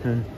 Mm.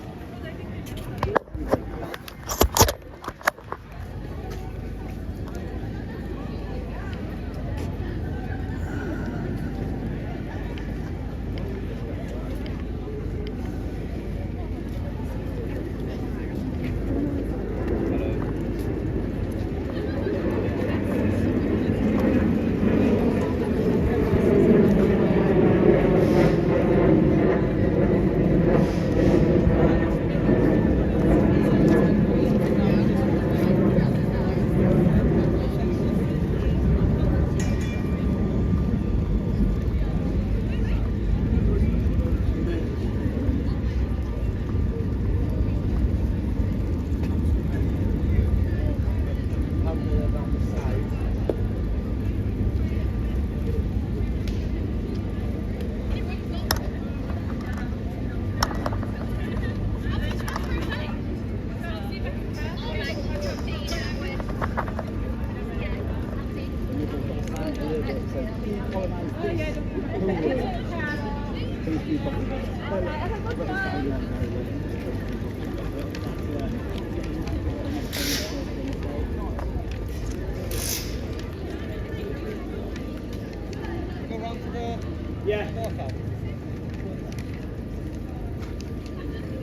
Yeah. Perfect.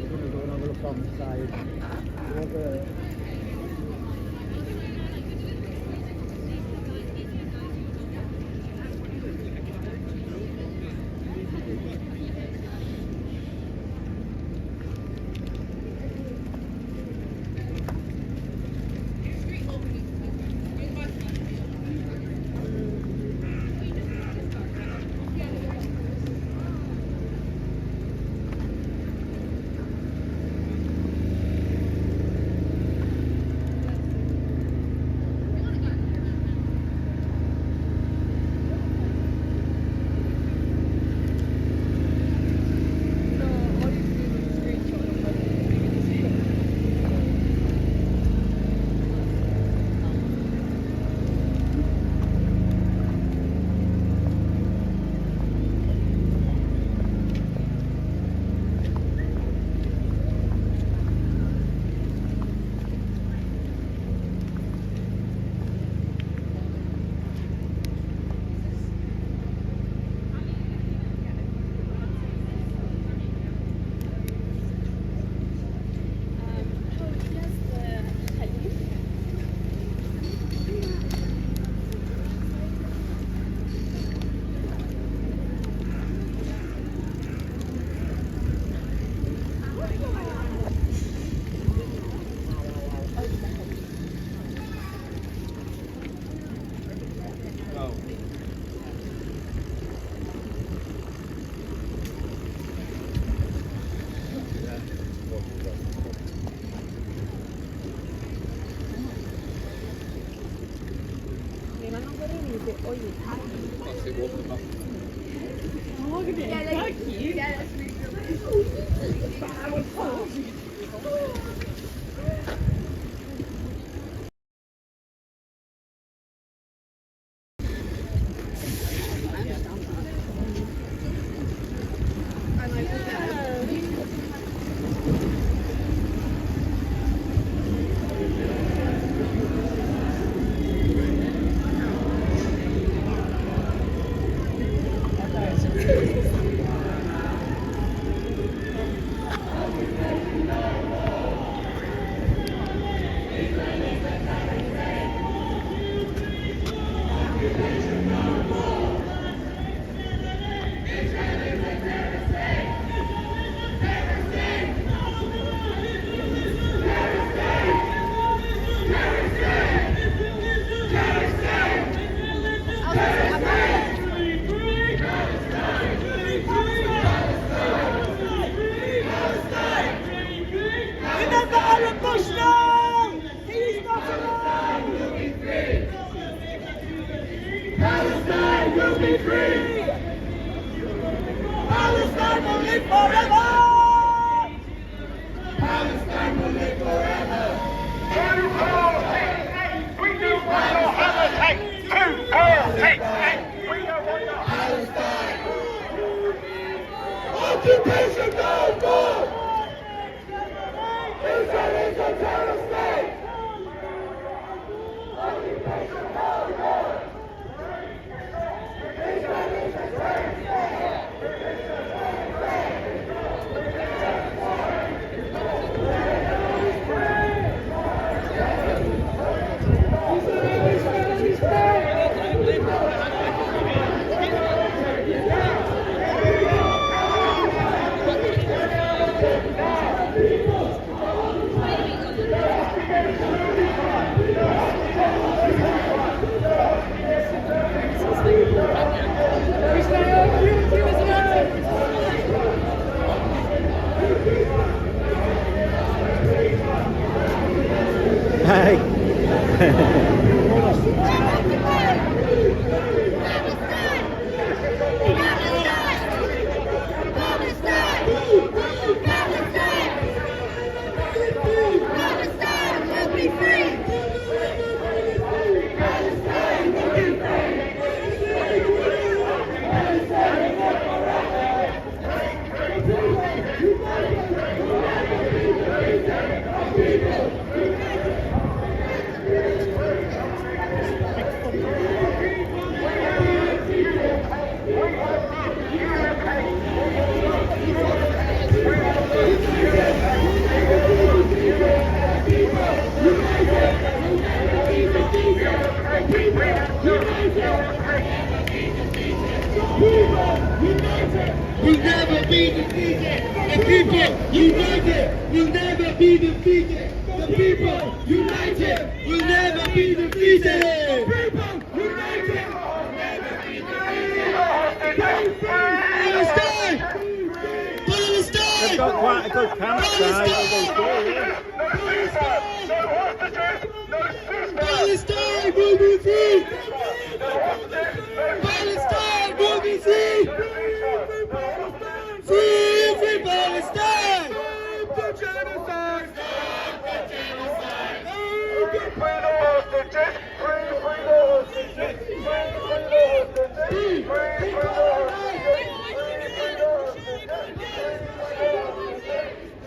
We're going to go and have a look on the side. The people united will never be defeated. The people united will never be defeated. The people united will never be defeated. Palestine! Palestine! They've got quite a good campsite. Palestine will be free! Palestine will be free! Free, free Palestine! Stop the genocide! Stop the genocide! Free the hostages! Free the hostages! Free the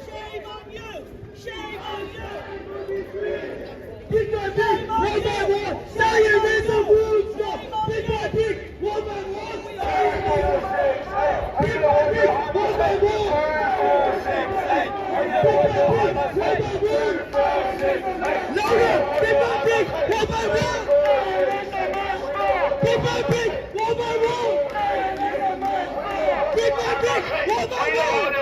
Shame on you! Shame on you! Pick my pick, one by one, Zionism won't stop! Pick my pick, one by one, Zionism! Pick my pick, one by one! Pick my pick, one by one! Louder! Pick my pick, one by one! Pick my pick, one by one! Pick my pick, one by one!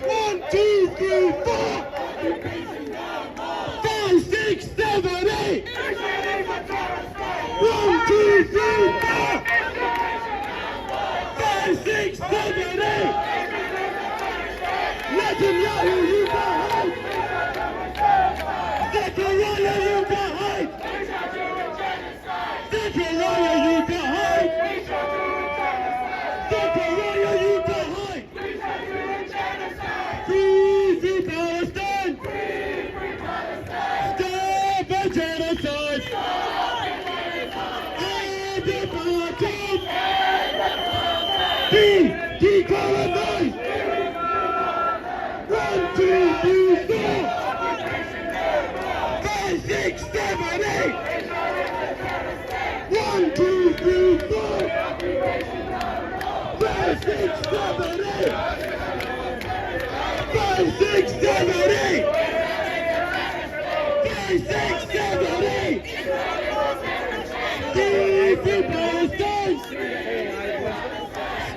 1, 2, 3, 4! 5, 6, 7, 8! 1, 2, 3, 4! 5, 6, 7, 8! Netanyahu, you behind! Zechariah, you behind! Zechariah, you behind! Zechariah, you behind! Free, free Palestine! Stop the genocide! End the apartheid! Decolonize! 1, 2, 3, 4! 5, 6, 7, 8! 1, 2, 3, 4! 5, 6, 7, 8! 5, 6, 7, 8! 5, 6, 7, 8! Free for Palestine!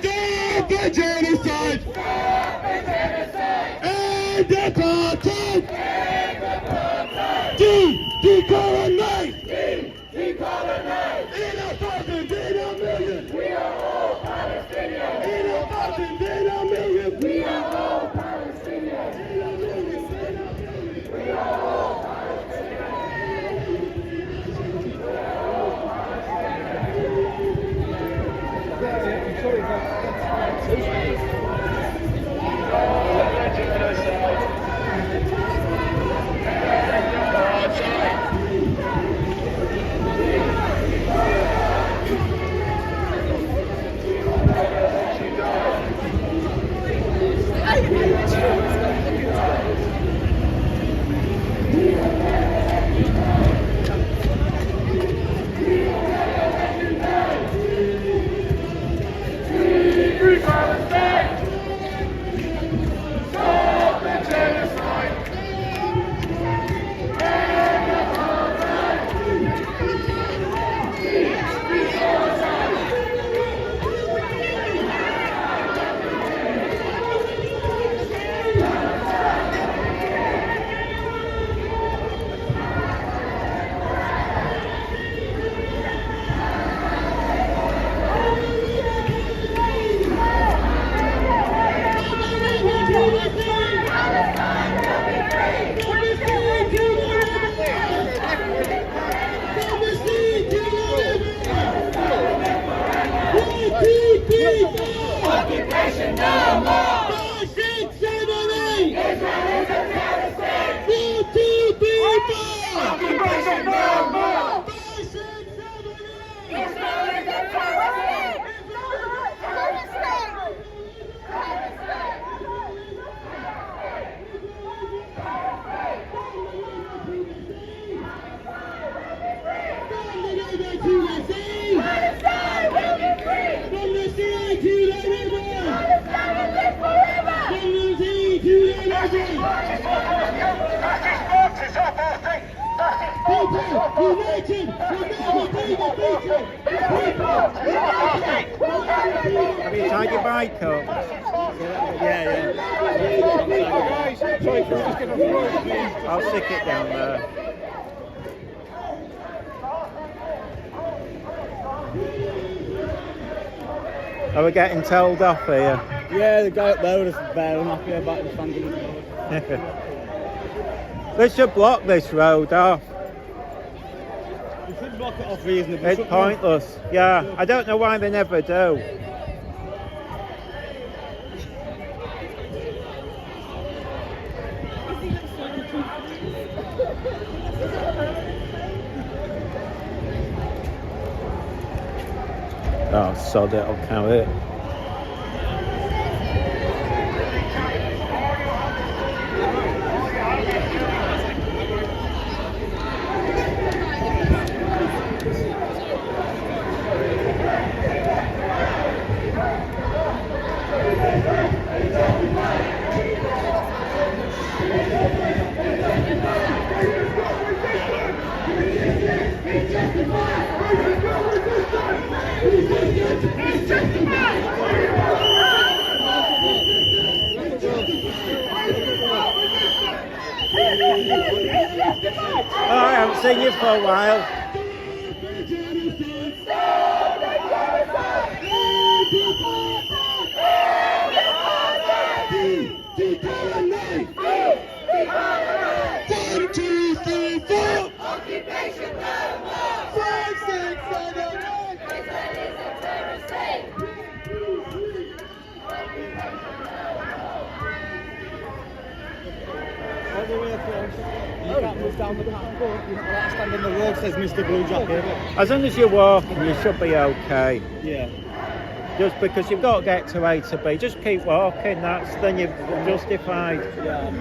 Stop the genocide! End apartheid! Decolonize! In a thousand, in a million! We are all Palestinians! In a thousand, in a million! We are all Palestinians! In a million, we are all Occupation no more! 5, 6, 7, 8! Israel is a terrorist state! 1, 2, 3, 4! Occupation no more! 5, 6, 7, 8! Israel is a terrorist state! Terrorist state! Terrorist state! Palestine will be free! From the sea to the river! Palestine will live forever! From the sea to the river! People united will never be defeated! People united will Have you tied your bike up? Yeah. Sorry, can we just get on the road, please? I'll stick it down there. Are we getting told off here? Yeah, the guy up there was very unhappy about the standing. They should block this road off. We should block it off reasonably. It's pointless. Yeah, I don't know why they never do. Oh, sod it, I'll carry it. Oh, I haven't seen you for a while. One, two, three, four. Occupation no more. 5, 6, 7, 8. Israel is a terrorist state. All the way across. You can't move down the path. You're not allowed to stand on the road, says Mr. Blue Jacket. As long as you're walking, you should be okay. Yeah. Just because you've got to get to A to B, just keep walking, then you're justified. Yeah.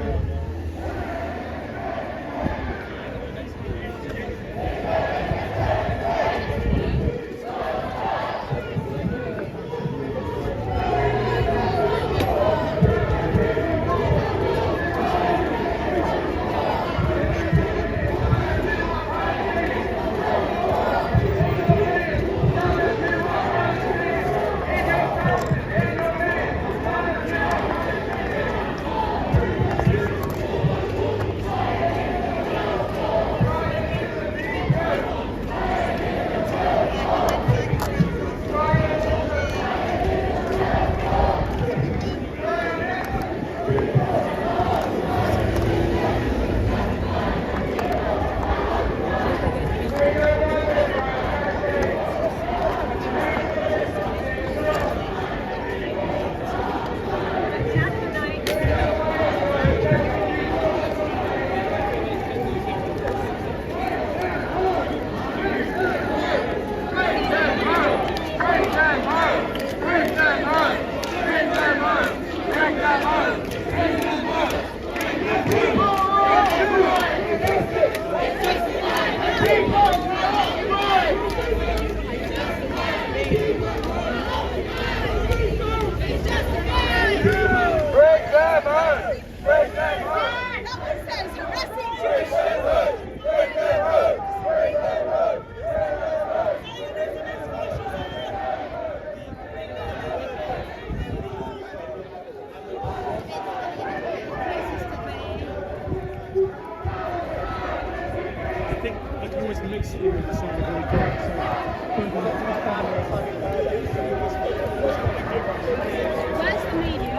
I think you can always mix it with the song of very Where's the media?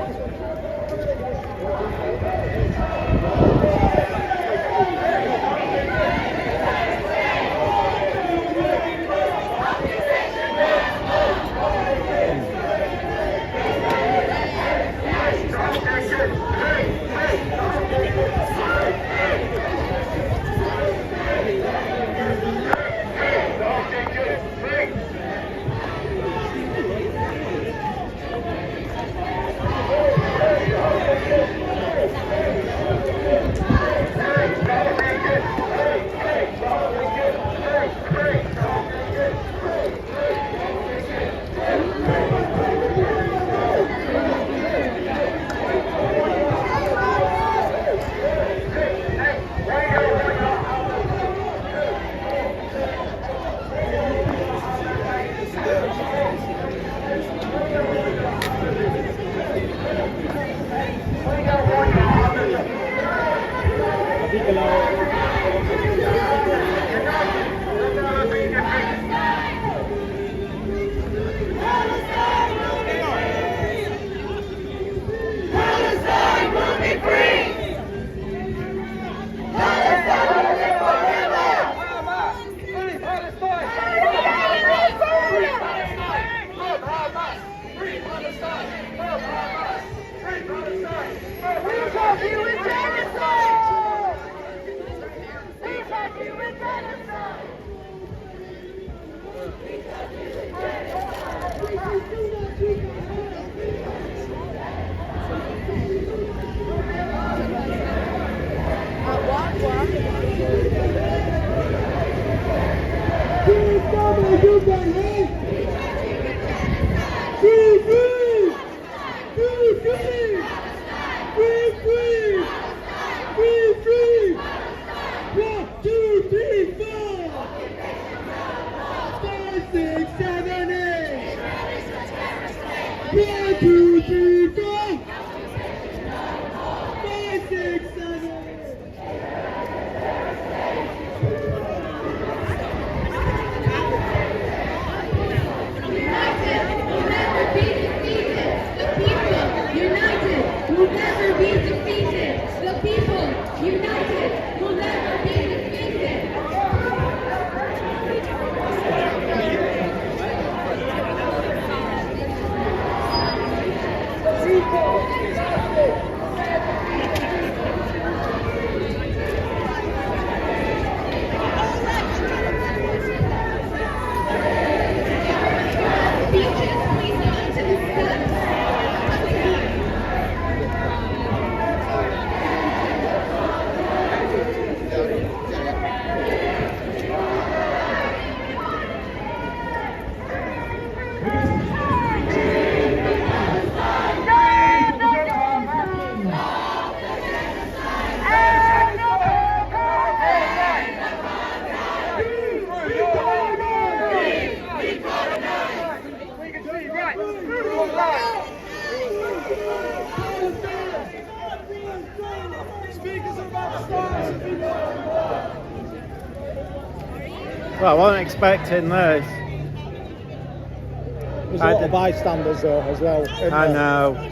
Well, I wasn't expecting this. There's a lot of bystanders though as well. I know.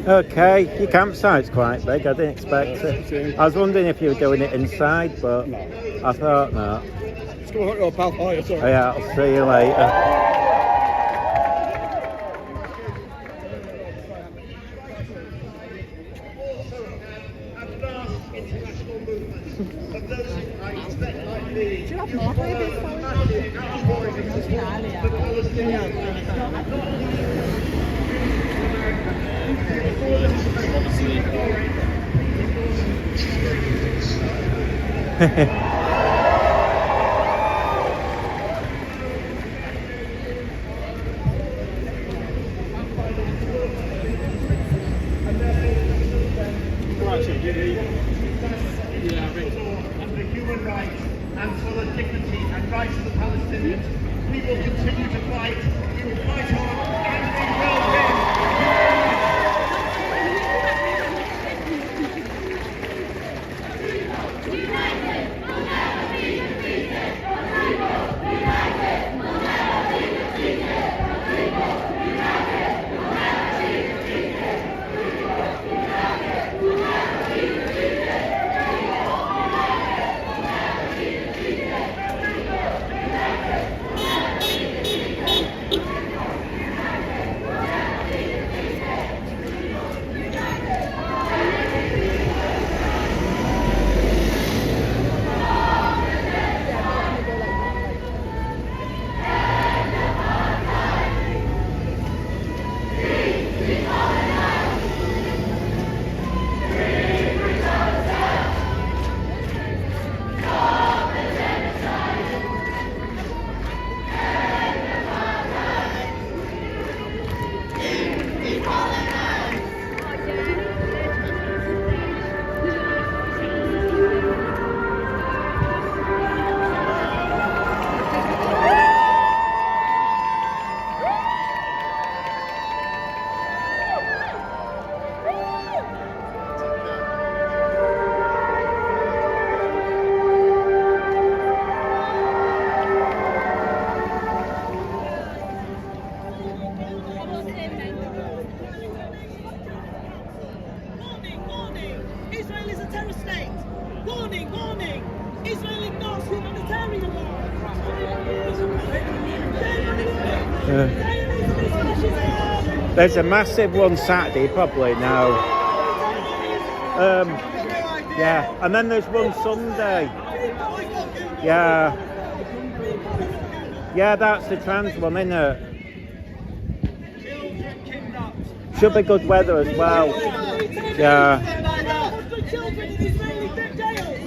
Okay, your campsite's quite big. I didn't expect it. I was wondering if you were doing it inside, but I thought not. Just go on, pal. Oh, yeah, sorry. Yeah, I'll see you later. And the human rights and for the dignity and rights of the Palestinians, we will continue to fight. We will fight on and we will win. Warning, warning! Israel is a terror state! Warning, warning! Israel ignores humanitarian law! There's a massive one Saturday, probably now. Yeah, and then there's one Sunday. Yeah. Yeah, that's the trans one, isn't it? Should be good weather as well. Yeah. Children in Israeli jails!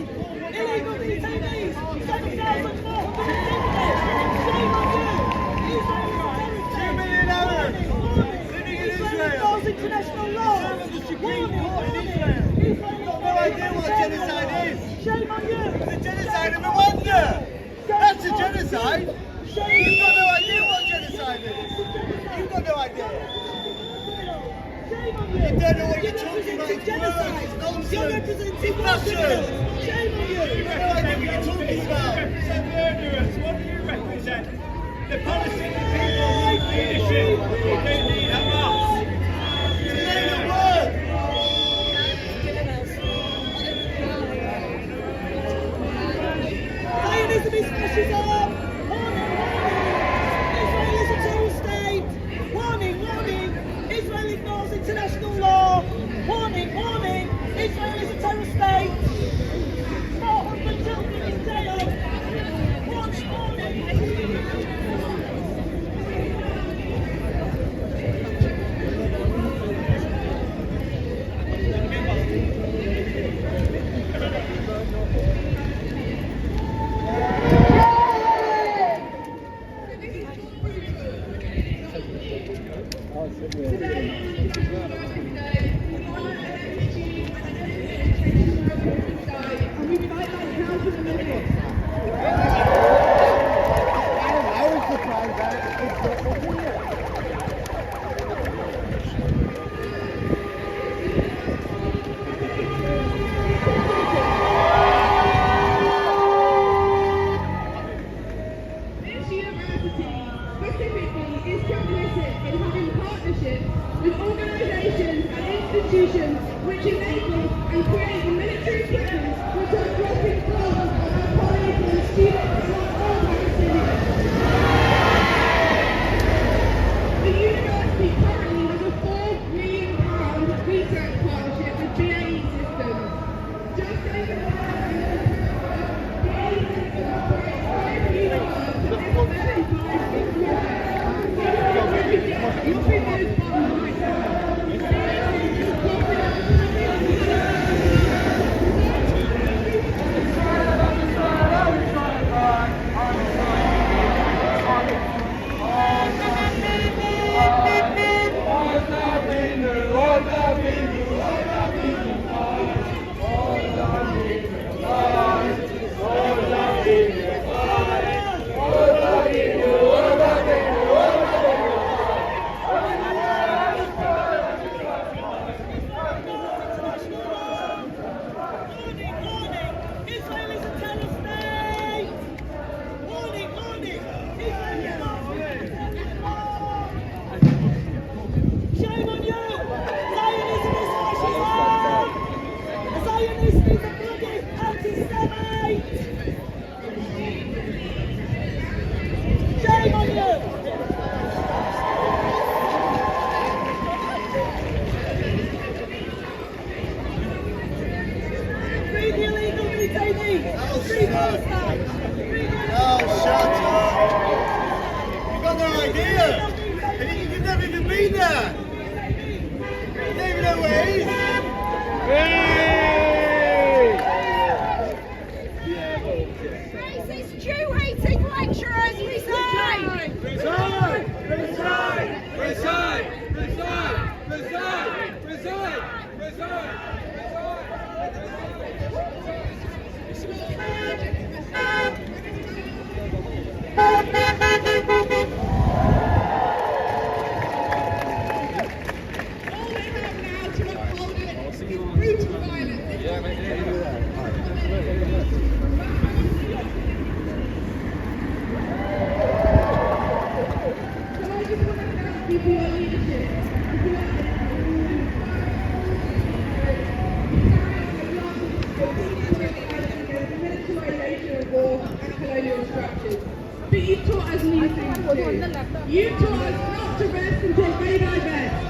Illegal detainees! 7,400 international law! Shame on you! The genocide in Rwanda! That's a genocide! You've got no idea what genocide is! You've got no idea! You don't know what you're talking about! It's Genocide! words, it's You're nonsense! representing It's fashion! Shame on you! You have no idea what you're talking about! Murderers, what do you represent? The Palestinian people need leadership, they need Hamas. Say the word! Zionism is fascism! Israel is a terror state! Warning, warning! Israel ignores international law! Warning, warning! Israel is a terror state! 400 children in jail! Warning, warning! These Jew-hating lecturers, resign! Resign! Resign! Resign! Resign! Resign! Resign! Resign! But you've taught us new things too. You've taught us not to rest until they divest.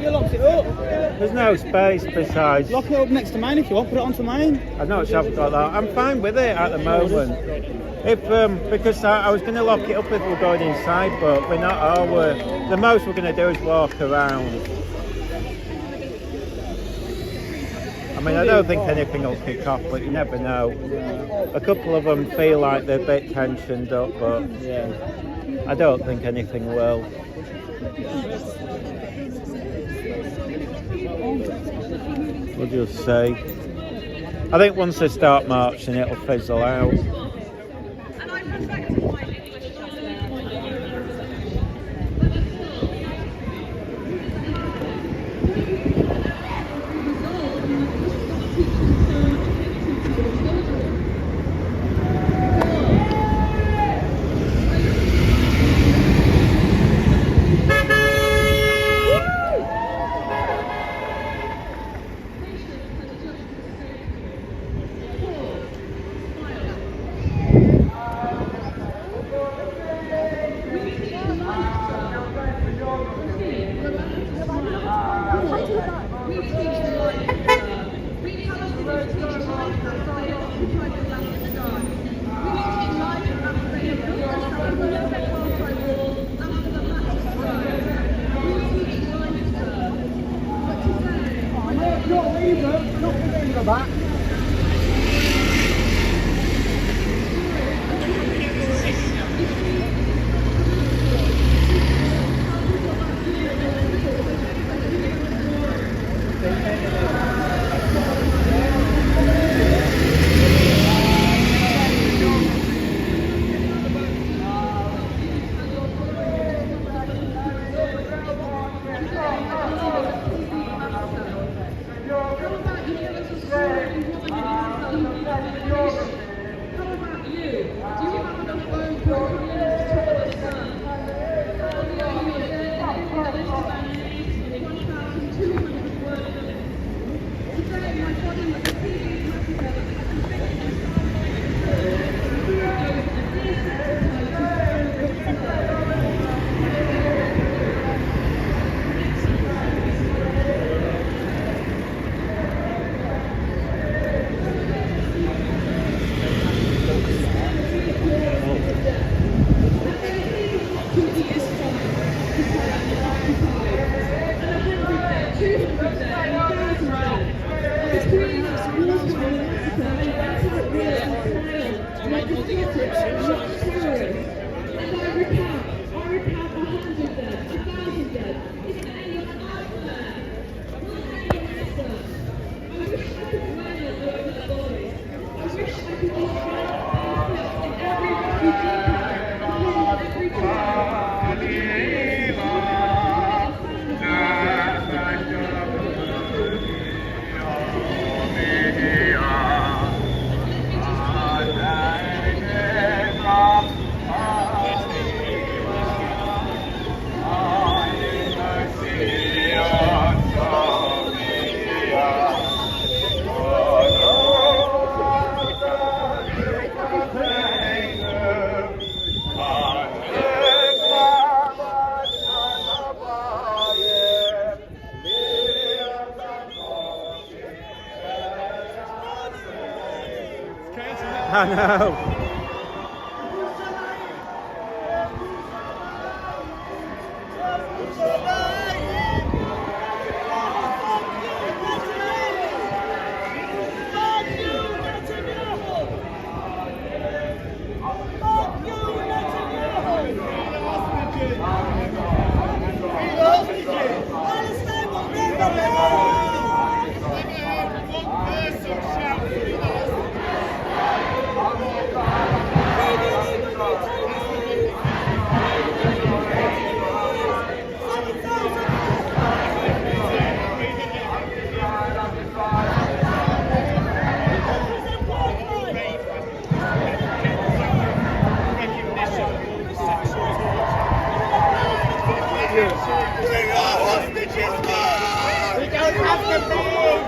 You locked it up. There's no space besides. Lock it up next to mine if you want. Put it onto mine. I'm not sure I've got that. I'm fine with it at the moment. If because I was going to lock it up if we're going inside, but we're not. The most we're going to do is walk around. I mean, I don't think anything will kick off, but you never know. A couple of them feel like they're a bit tensioned up, but I don't think anything will. We'll just see. I think once they start marching, it'll fizzle out. I know. One person shout. Bring our hostages back! We don't have the thing!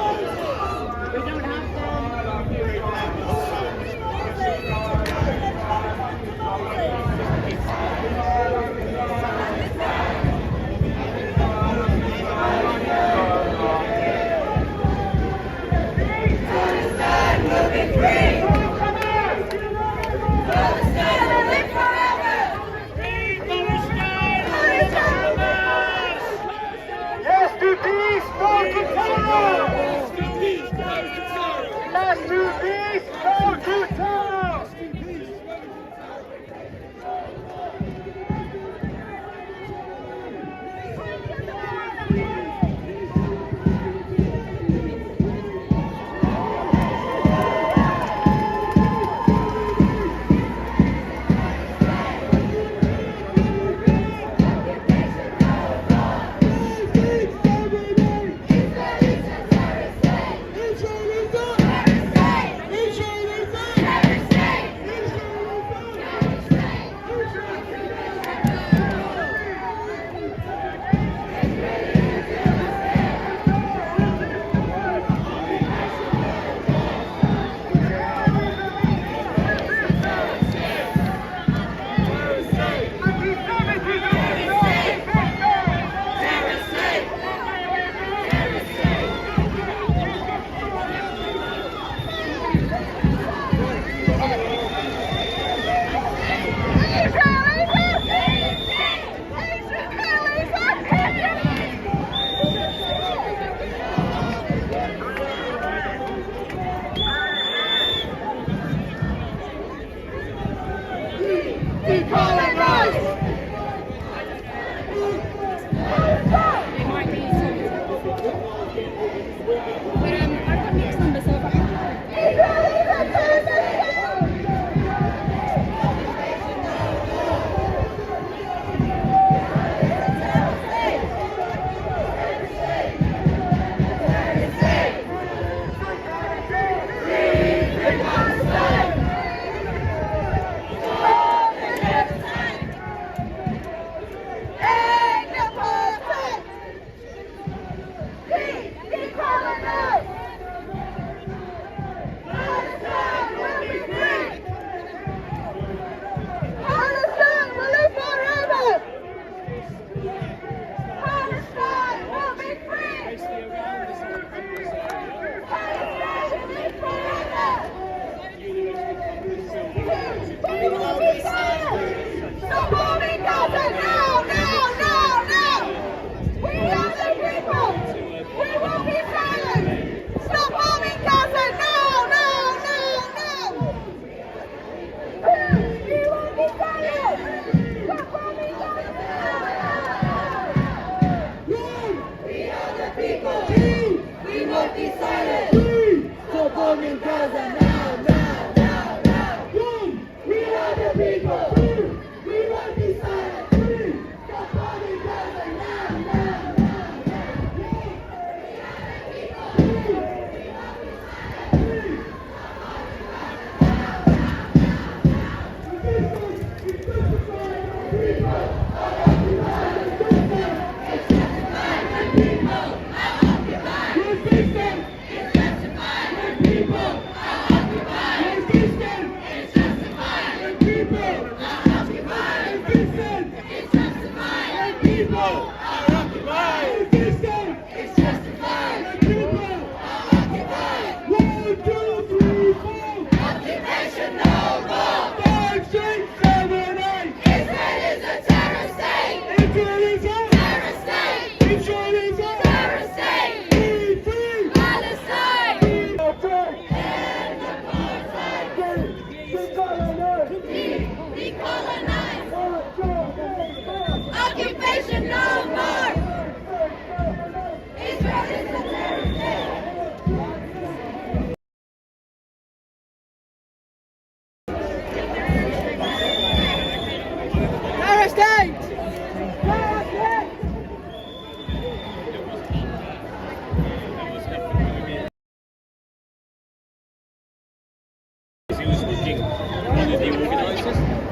We don't have Yes to peace, no to terror! Yes to peace, no to terror!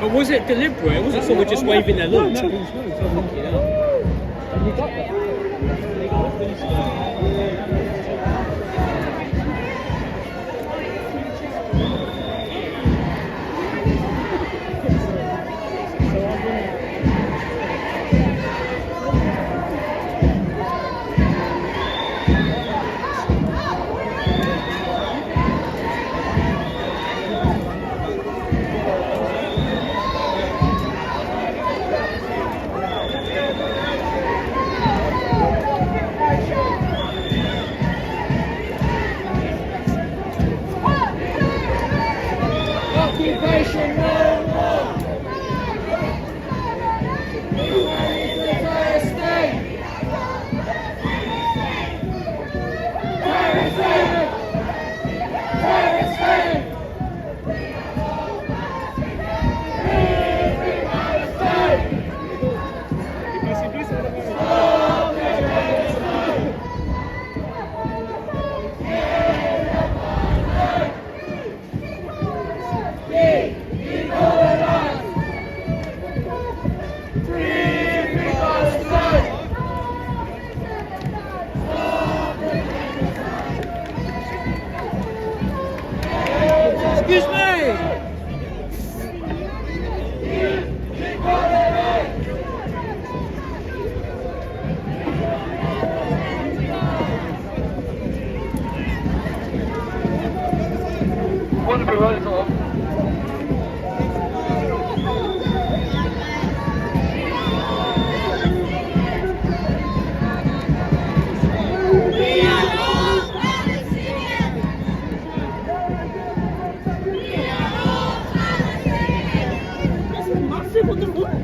But was it deliberate? Was it someone just waving their lunch? Occupation no more. Israel is a terrorist state. Terrorist state. Terrorist state. Free Palestine. Stop the genocide. Excuse me! Wonderful, right off. We are all Palestinians. We are all Palestinians. That's massive on the foot.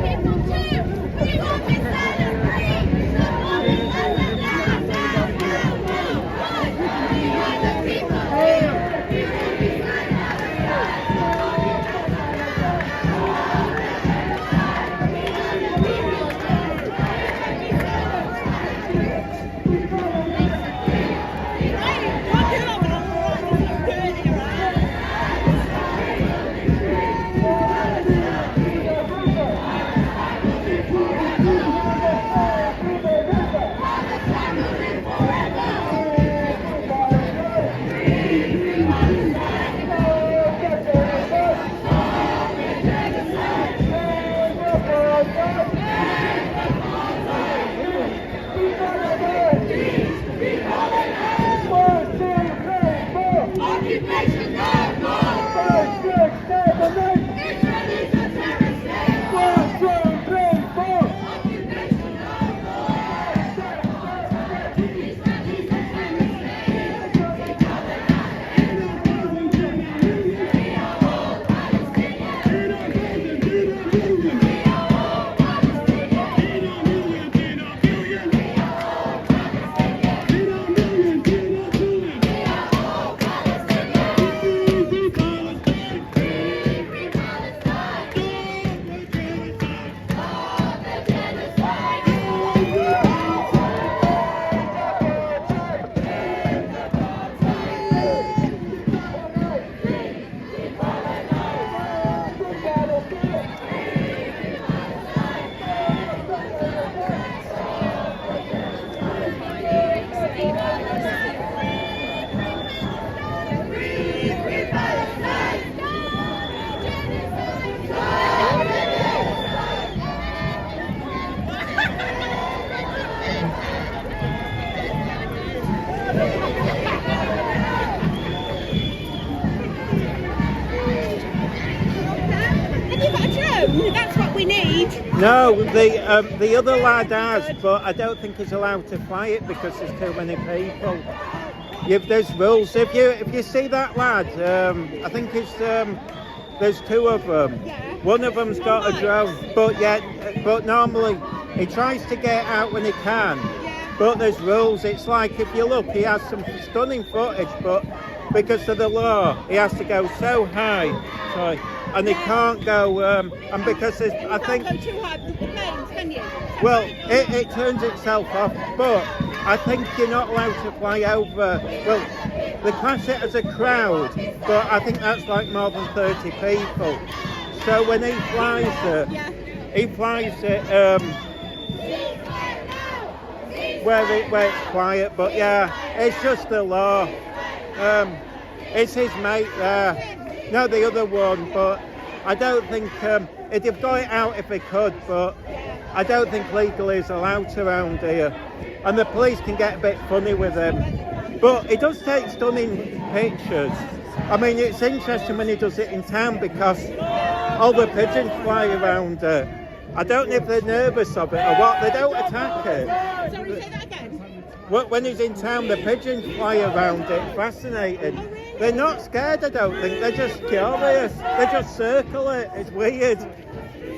People too. We want this land free. The woman and the land down, down, down. We are the people too. We want this land Occupation no more. Israel is a terrorist state. Occupation no more. Israel is a terrorist state. We are all Palestinians. We are all Palestinians. We are all Palestinians. We are all Palestinians. Free Palestine. Free Palestine. Stop the genocide. Free Palestine. Stop the Have you got a drone? That's what we need. No, the other lad has, but I don't think he's allowed to fly it because there's too many people. There's rules. If you see that lad, I think there's two of them. One of them's got a drone, but normally he tries to get out when he can. But there's rules. It's like if you look, he has some stunning footage, but because of the law, he has to go so high. Sorry. And he can't go, and because there's, I think... You can't go too high with the planes, can you? Well, it turns itself off, but I think you're not allowed to fly over. Well, they class it as a crowd, but I think that's like more than 30 people. So when he flies there, he flies it where it's quiet, but yeah, it's just the law. It's his mate there, no, the other one, but I don't think he'd have got it out if he could, but I don't think legally he's allowed around here, and the police can get a bit funny with him, but he does take stunning pictures. I mean, it's interesting when he does it in town because all the pigeons fly around it. I don't know if they're nervous of it or what. They don't attack it. Sorry, say that again. When he's in town, the pigeons fly around it. Fascinating. They're not scared, I don't think. They're just curious. They just circle it. It's weird.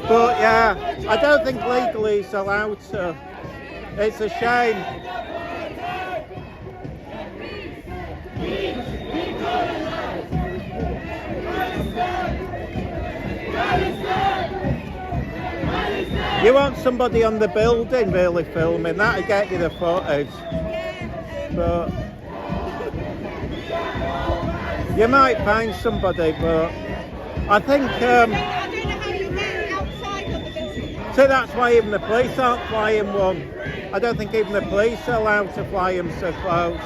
But yeah, I don't think legally he's allowed to. It's a shame. You want somebody on the building really filming, that'll get you the footage. But you might find somebody, but I think I don't know how you get outside of the building. so that's why even the police aren't flying one. I don't think even the police are allowed to fly him so close.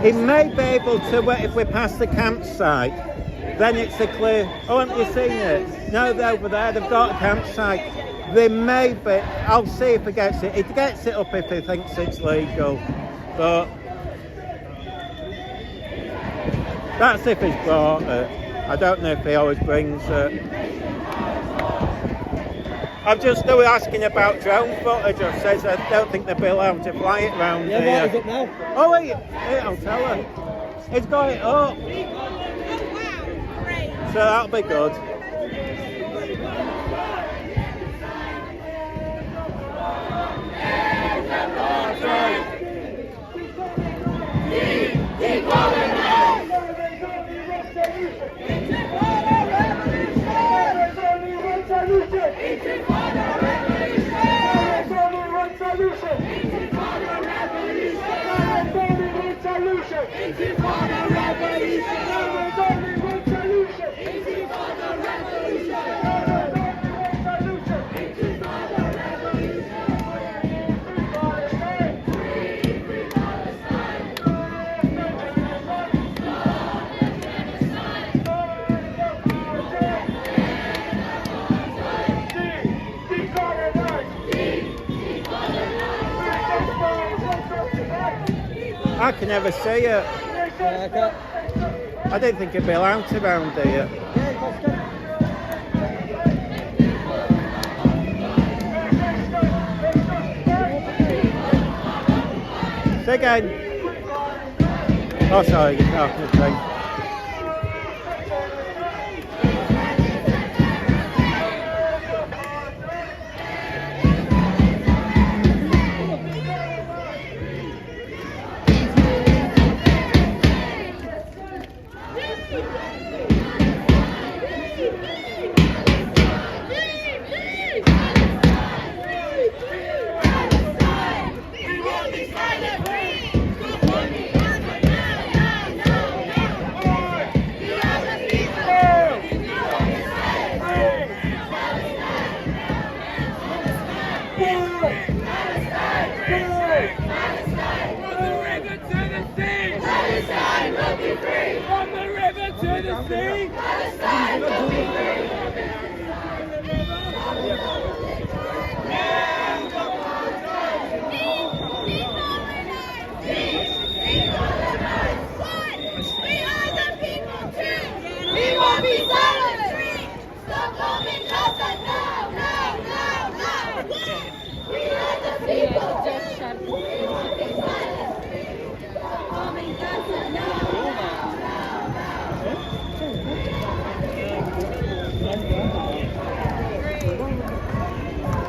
He may be able to, if we pass the campsite, then it's a clear. Oh, haven't you seen it? No, they're over there. They've got a campsite. They may be. I'll see if he gets it. He gets it up if he thinks it's legal. But that's if he's brought it. I don't know if he always brings it. I'm just still asking about drone footage. I says I don't think they'll be allowed to fly it round here. Yeah, what is it now? Oh wait, I'll tell her. It's got it up. Oh wow, great. So that'll be good. I can never see it. I didn't think it'd be allowed to round here. Say again. Oh, sorry, you're talking to me.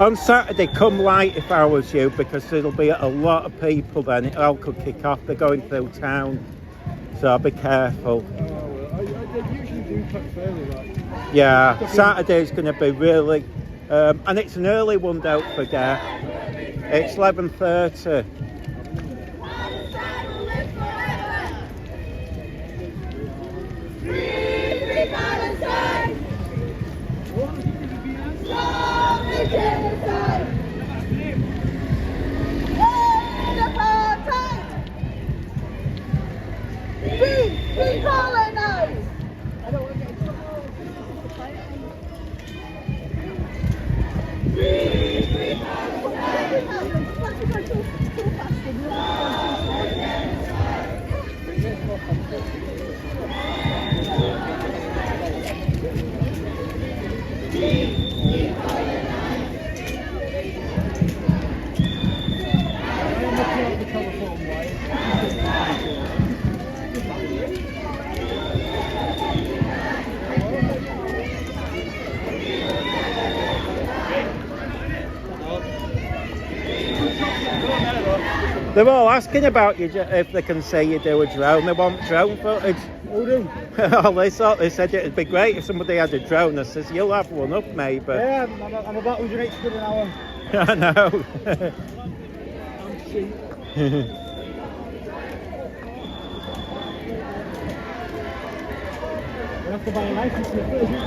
On Saturday, come light if I was you, because there'll be a lot of people then. It all could kick off. They're going through town, so be careful. I usually do quite fairly right. Yeah, Saturday's going to be really, and it's an early one, don't forget. It's 11:30. Free Palestine! Stop the genocide! End apartheid! Decolonize! Free They're all asking about you if they can say you do a drone. They want drone footage. Oh, they said it'd be great if somebody had a drone. I says, you'll have one up, maybe. Yeah, I'm about 180 quid an hour. I know. I'm cheap. I have to buy a license for it, isn't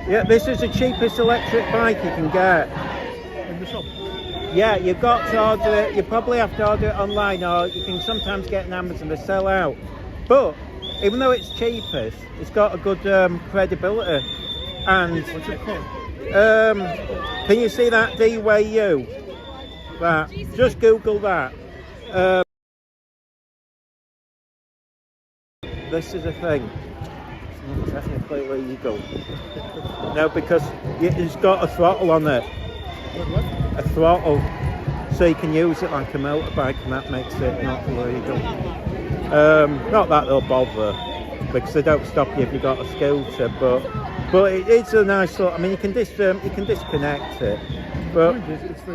Yeah, this is the cheapest electric bike you can get. In the shop? Yeah, you've got to order it. You probably have to order it online, or you can sometimes get an Amazon to sell out. But even though it's cheapest, it's got a good credibility. And What's it called? can you see that DWU? That. Just Google that. This is a thing. not technically legal. No, because it's got a throttle on it. A throttle. So you can use it like a motorbike, and that makes it not illegal. Not that they'll bother, because they don't stop you if you've got a scooter, but it's a nice sort. I mean, you can disconnect it, but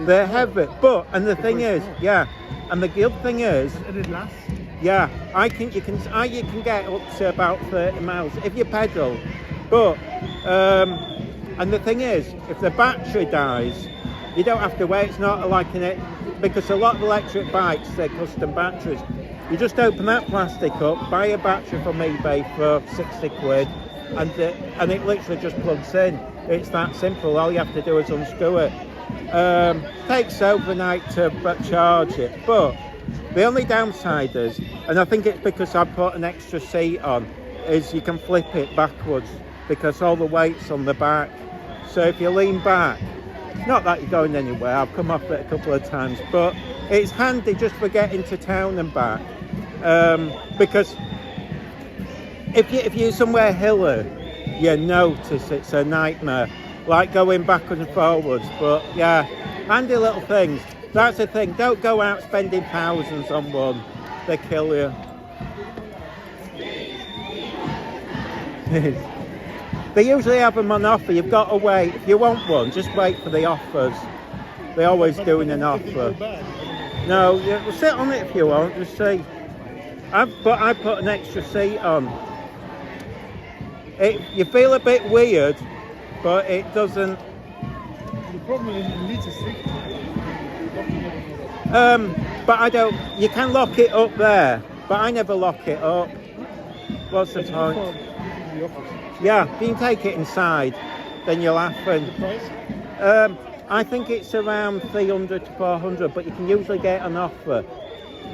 they're heavy. But and the thing is, yeah, and the good thing is, And it lasts. yeah, you can get up to about 30 miles if you pedal. But and the thing is, if the battery dies, you don't have to wait. It's not like because a lot of electric bikes, they're custom batteries. You just open that plastic up, buy a battery from eBay for 60 quid, and it literally just plugs in. It's that simple. All you have to do is unscrew it. Takes overnight to charge it, but the only downside is, and I think it's because I put an extra seat on, is you can flip it backwards because all the weight's on the back. So if you lean back, not that you're going anywhere, I've come off it a couple of times, but it's handy just for getting to town and back. Because if you're somewhere hilly, you notice it's a nightmare, like going backwards and forwards. But yeah, handy little things. That's the thing, don't go out spending thousands on one, they kill you. They usually have them on offer. You've got to wait. If you want one, just wait for the offers. They're always doing an offer. No, well, sit on it if you want. Just see. I put an extra seat on. You feel a bit weird, but it doesn't. The problem is it needs a seat. But I don't. You can lock it up there, but I never lock it up. What's the point? Yeah, if you can take it inside, then you're laughing. The price? I think it's around 300 to 400, but you can usually get an offer.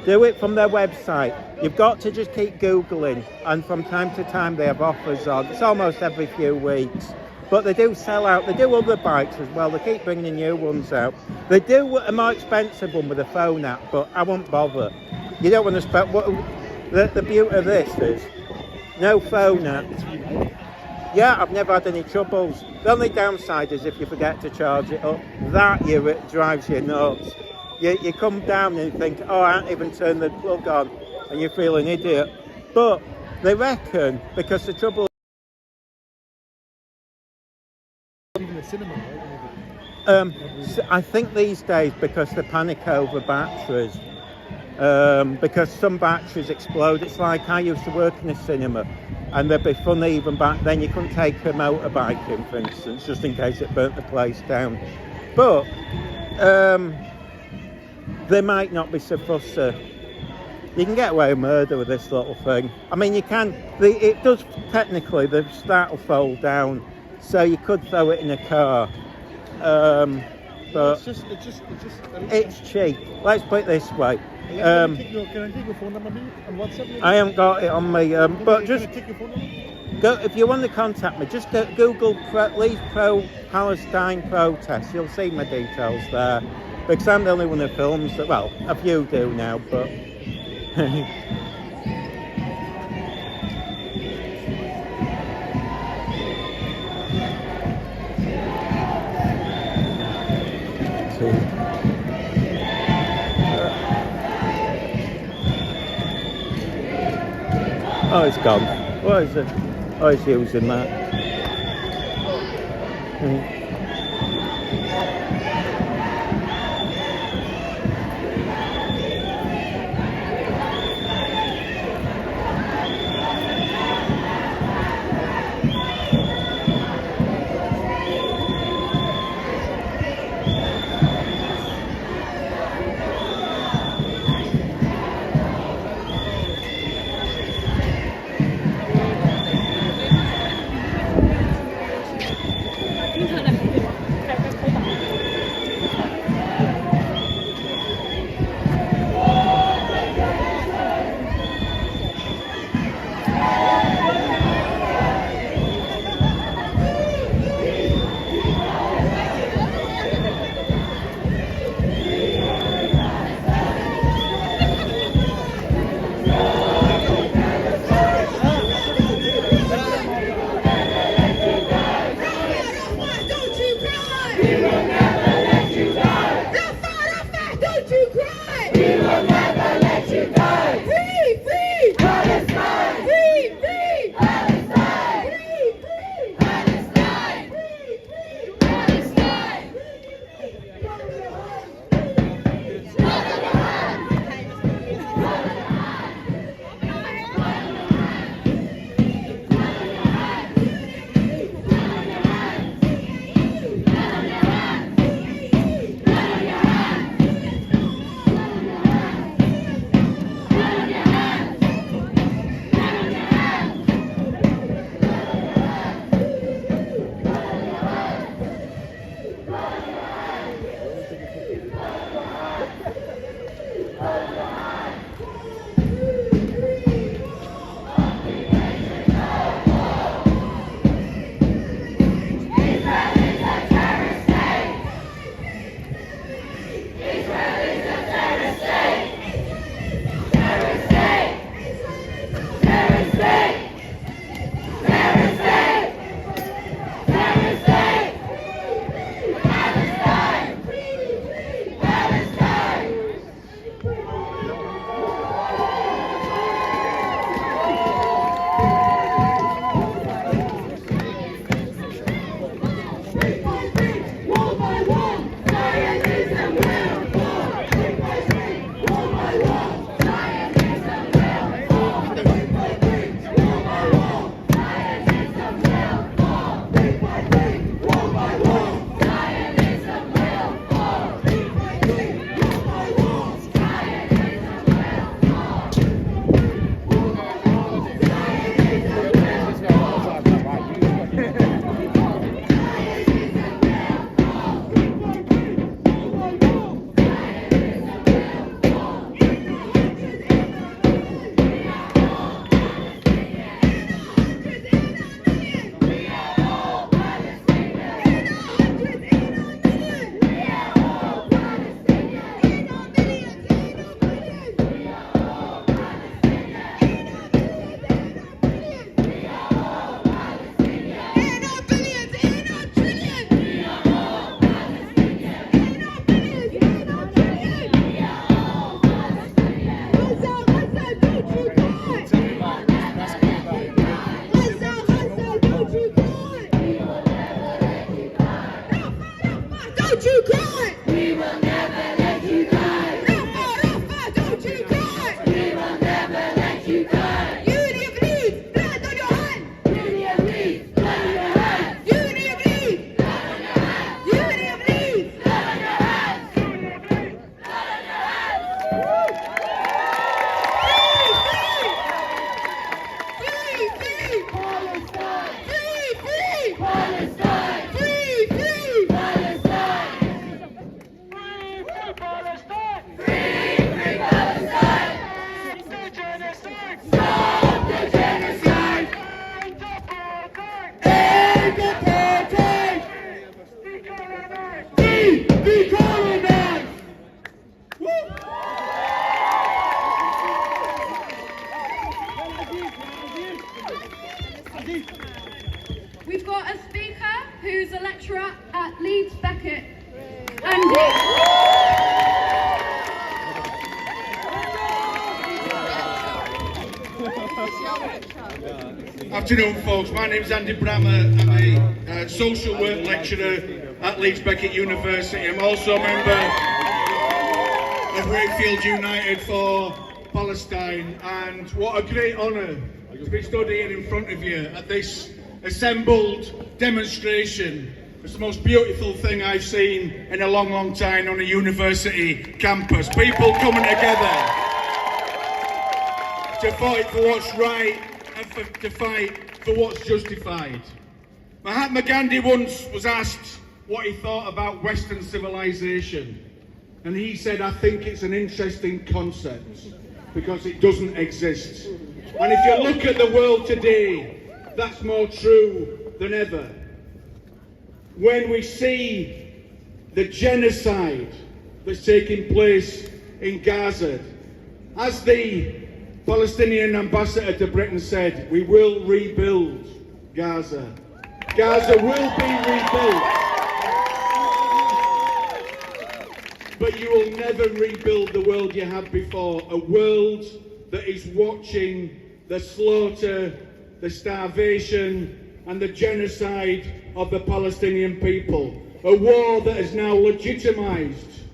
Do it from their website. You've got to just keep Googling, and from time to time they have offers on. It's almost every few weeks. But they do sell out. They do other bikes as well. They keep bringing new ones out. They do a more expensive one with a phone app, but I won't bother. You don't want to spend... The beauty of this is no phone app. Yeah, I've never had any troubles. The only downside is if you forget to charge it up. It drives you nuts. You come down and you think, oh, I haven't even turned the plug on, and you feel an idiot. But they reckon, because the trouble... Even the cinema, right? I think these days, because they panic over batteries, because some batteries explode. It's like I used to work in a cinema, and they'd be funny even back then. You couldn't take a motorbike in, for instance, just in case it burnt the place down. But they might not be so fussy. You can get away with murder with this little thing. I mean, you can. It does technically. The start will fold down, so you could throw it in a car. But it's cheap. Let's put it this way. Can I take your phone number on WhatsApp? I haven't got it on me, but just Can I take your phone number? go if you want to contact me. Just Google Leeds Pro-Palestinian protest. You'll see my details there. Because I'm the only one who films that. Well, a few do now, but. Oh, it's gone. What is it? Oh, it's using that. Who's Palestine! Free Palestine! Stop the genocide! Stop the genocide! End apartheid! End apartheid! Decolonize! Decolonize! We've got a speaker who's a lecturer at Leeds Beckett. Afternoon, folks. My name is Andy Brammer. I'm a social work lecturer at Leeds Beckett University. I'm also a member of Wakefield United for Palestine, and what a great honour to be stood here in front of you at this assembled demonstration. It's the most beautiful thing I've seen in a long, long time on a university campus. People coming together to fight for what's right and to fight for what's justified. Mahatma Gandhi once was asked what he thought about Western civilization, and he said, I think it's an interesting concept because it doesn't exist. And if you look at the world today, that's more true than ever. When we see the genocide that's taking place in Gaza, as the Palestinian ambassador to Britain said, we will rebuild Gaza. Gaza will be rebuilt. But you will never rebuild the world you had before, a world that is watching the slaughter, the starvation and the genocide of the Palestinian people. A war that has now legitimised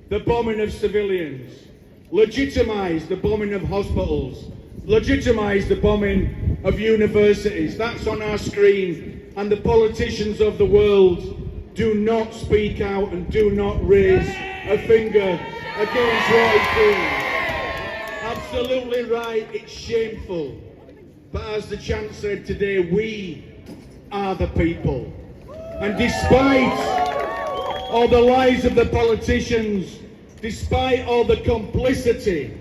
the bombing of civilians, legitimised the bombing of hospitals, legitimised the bombing of universities. That's on our screen, and the politicians of the world do not speak out and do not raise a finger against what is doing. Absolutely right, it's shameful. But as the chant said today, we are the people. And despite all the lies of the politicians, despite all the complicity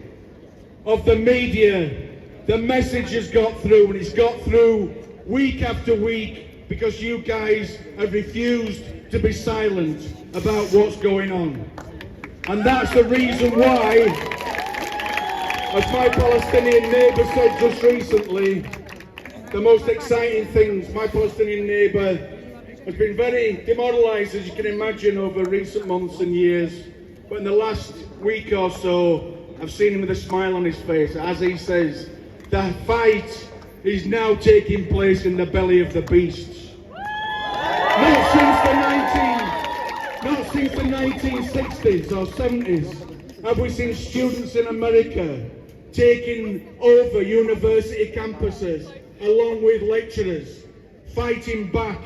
of the media, the message has got through, and it's got through week after week because you guys have refused to be silent about what's going on. And that's the reason why, as my Palestinian neighbour said just recently, the most exciting things, my Palestinian neighbour has been very demoralised, as you can imagine, over recent months and years. But in the last week or so, I've seen him with a smile on his face. As he says, the fight is now taking place in the belly of the beasts. Not since the 1960s or 70s have we seen students in America taking over university campuses along with lecturers, fighting back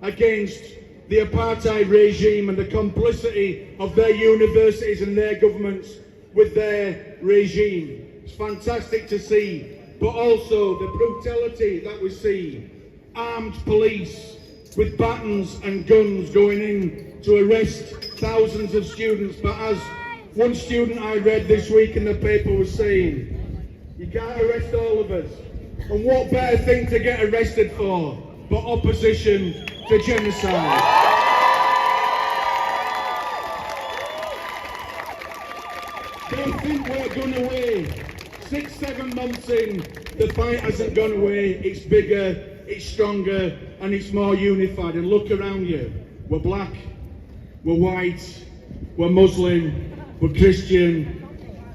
against the apartheid regime and the complicity of their universities and their governments with their regime. It's fantastic to see, but also the brutality that we see. Armed police with batons and guns going in to arrest thousands of students. But as one student I read this week in the paper was saying, you can't arrest all of us. And what better thing to get arrested for but opposition to genocide? They think we're gone away. 6-7 months in, the fight hasn't gone away. It's bigger, it's stronger, and it's more unified. And look around you. We're black, we're white, we're Muslim, we're Christian,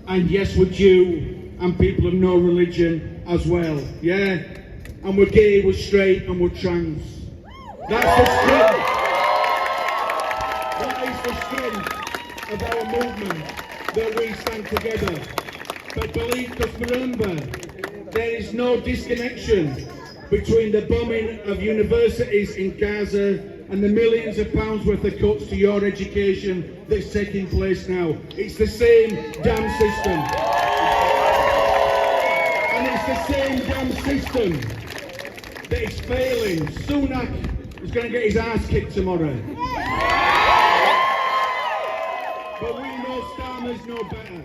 and yes, we're Jew, and people of no religion as well. Yeah? And we're gay, we're straight, and we're trans. That's the strength. That is the strength of our movement, that we stand together. But believe, because remember, there is no disconnection between the bombing of universities in Gaza and the millions of pounds worth of cuts to your education that's taking place now. It's the same damn system. And it's the same damn system that is failing. Sunak is going to get his ass kicked tomorrow. But we know Keir Starmer's no better.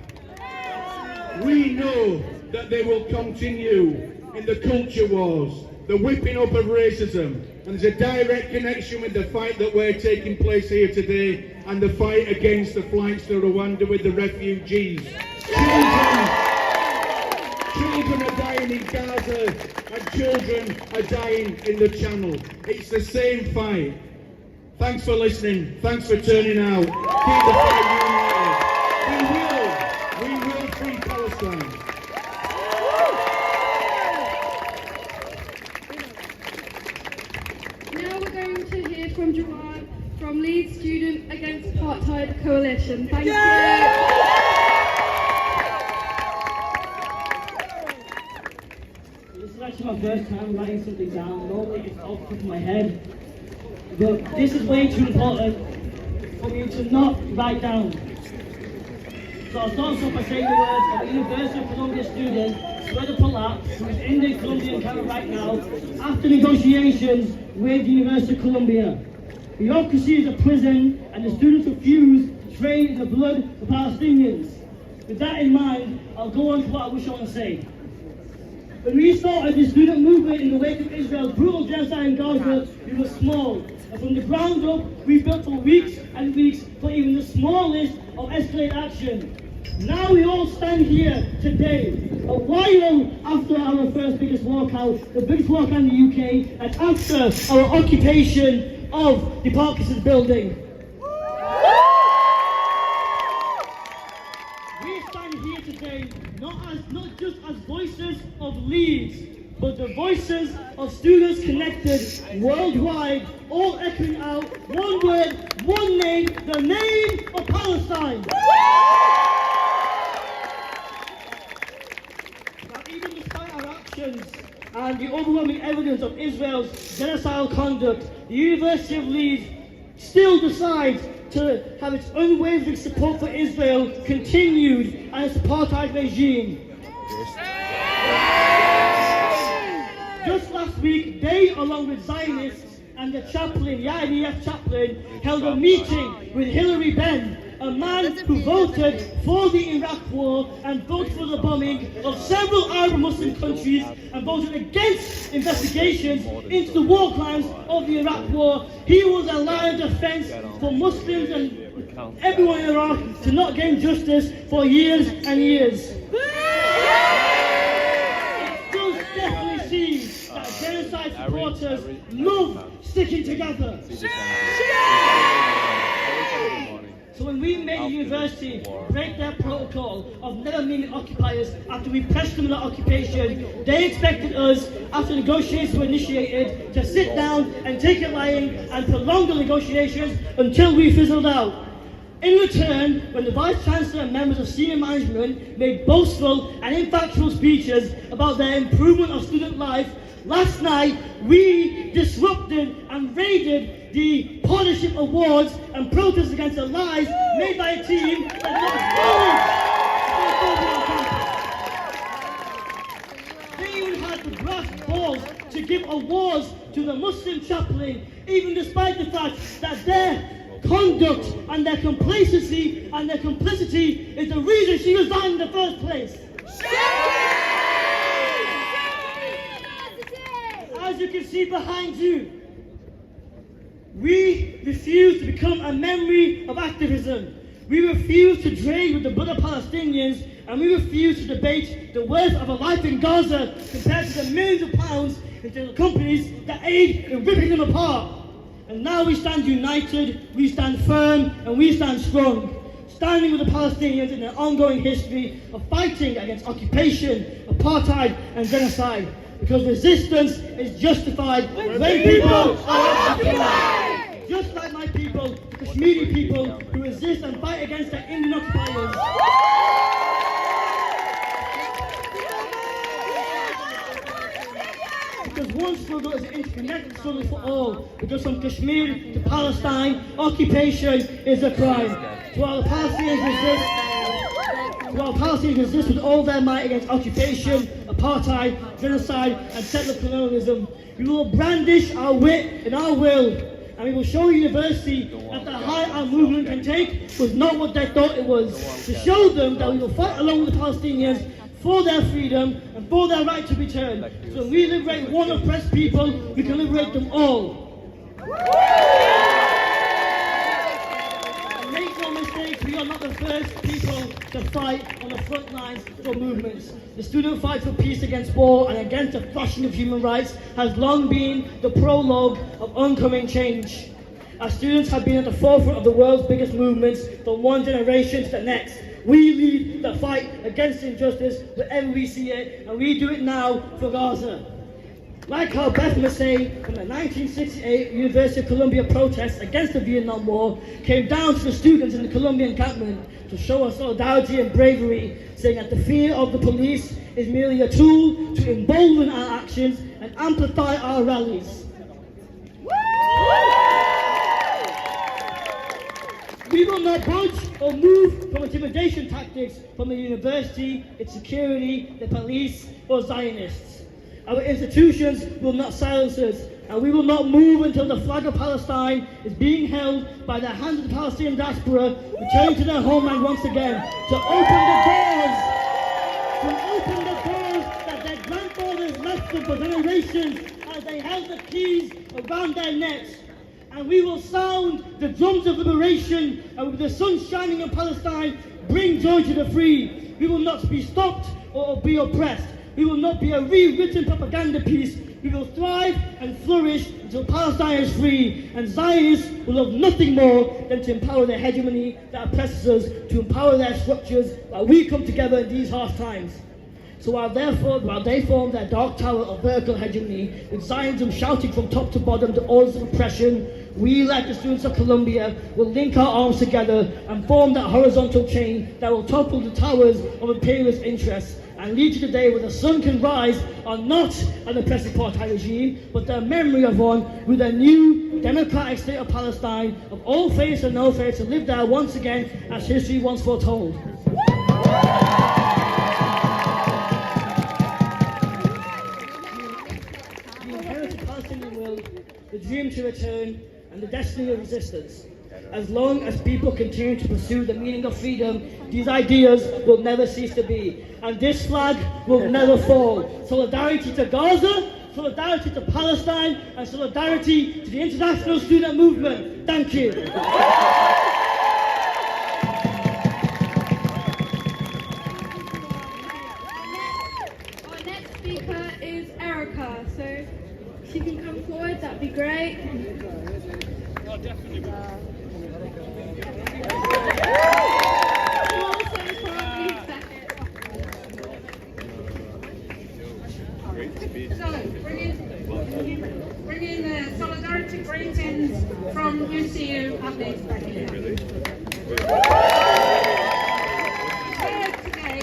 We know that they will continue in the culture wars, the whipping up of racism, and there's a direct connection with the fight that we're taking place here today and the fight against the flights to Rwanda with the refugees. Children are dying in Gaza and children are dying in the Channel. It's the same fight. Thanks for listening. Thanks for turning out. Keep the fight united. We will free Palestine. Now we're going to hear from Joanne from Leeds Student Against Apartheid Coalition. Thank you. This is actually my first time writing something down. Normally it's off the top of my head. But this is way too important for me to not write down. So I'll start off by saying the words of a University of Columbia student, Sweda Palat, who is in the Colombian camp right now, after negotiations with the University of Columbia. Bureaucracy is a prison, and the students refuse to trade in the blood of Palestinians. With that in mind, I'll go on to what I wish I want to say. When we started the student movement in the wake of Israel's brutal genocide in Gaza, we were small. And from the ground up, we built for weeks and weeks for even the smallest of escalated action. Now we all stand here today, a while after our first biggest walkout, the biggest walkout in the UK, and after our occupation of the Parkinson's building. We stand here today not just as voices of Leeds, but the voices of students connected worldwide, all echoing out one word, one name, the name of Palestine. Now, even despite our actions and the overwhelming evidence of Israel's genocidal conduct, the University of Leeds still decides to have its unwavering support for Israel continued and its apartheid regime. Just last week, they, along with Zionists and the chaplain, the IDF chaplain, held a meeting with Hilary Benn, a man who voted for the Iraq war and voted for the bombing of several Arab Muslim countries and voted against investigations into the war crimes of the Iraq war. He was a line of defense for Muslims and everyone in Iraq to not gain justice for years and years. Definitely see that genocide supporters love sticking together. So when we made the university break their protocol of never meeting occupiers after we pressed them in the occupation, they expected us, after negotiations were initiated, to sit down and take it lying and prolong the negotiations until we fizzled out. In return, when the Vice Chancellor and members of senior management made boastful and infactual speeches about their improvement of student life, last night we disrupted and raided the Partnership Awards and protested against the lies made by a team that was They even had the brass balls to give awards to the Muslim chaplain, even despite the fact that their conduct and their complacency and their complicity is the reason she resigned in the first place. As you can see behind you, we refuse to become a memory of activism. We refuse to trade with the blood of Palestinians, and we refuse to debate the worth of a life in Gaza compared to the millions of pounds into the companies that aid in ripping them apart. And now we stand united, we stand firm, and we stand strong, standing with the Palestinians in their ongoing history of fighting against occupation, apartheid, and genocide. Because resistance is justified when people are occupied. Just like my people, the Kashmiri people, who resist and fight against their Indian occupiers. Because one struggle is an interconnected struggle for all. Because from Kashmir to Palestine, occupation is a crime. While the Palestinians resist with all their might against occupation, apartheid, genocide, and settler colonialism, we will brandish our wit and our will, and we will show university that the high our movement can take was not what they thought it was. To show them that we will fight along with the Palestinians for their freedom and for their right to return. So when we liberate one oppressed people, we can liberate them all. And make no mistake, we are not the first people to fight on the front lines for movements. The student fight for peace against war and against the thrashing of human rights has long been the prologue of oncoming change. Our students have been at the forefront of the world's biggest movements from one generation to the next. We lead the fight against injustice wherever we see it, and we do it now for Gaza. Like how Beth Massey from the 1968 University of Columbia protests against the Vietnam War came down to the students in the Colombian encampment to show us solidarity and bravery, saying that the fear of the police is merely a tool to embolden our actions and amplify our rallies. We will not budge or move from intimidation tactics from the university, its security, the police, or Zionists. Our institutions will not silence us, and we will not move until the flag of Palestine is being held by the hands of the Palestinian diaspora, returning to their homeland once again, to open the doors that their grandfathers left them for generations as they held the keys around their necks. And we will sound the drums of liberation, and with the sun shining in Palestine, bring joy to the free. We will not be stopped or be oppressed. We will not be a rewritten propaganda piece. We will thrive and flourish until Palestine is free, and Zionists will love nothing more than to empower the hegemony that oppresses us, to empower their structures, while we come together in these harsh times. So while they form their dark tower of vertical hegemony, with Zionism shouting from top to bottom the orders of oppression, we, like the students of Columbia, will link our arms together and form that horizontal chain that will topple the towers of imperialist interests and lead to the day where the sun can rise on not an oppressive apartheid regime, but the memory of one with a new democratic state of Palestine, of all faiths and no faiths, to live there once again as history once foretold. The dream to return, and the destiny of resistance. As long as people continue to pursue the meaning of freedom, these ideas will never cease to be. And this flag will never fall. Solidarity to Gaza, solidarity to Palestine, and solidarity to the international student movement. Thank you. Our next speaker is Erica, so if she can come forward, that'd be great. Oh, definitely. So, bring in solidarity greetings from UCU at Leeds University. Heard today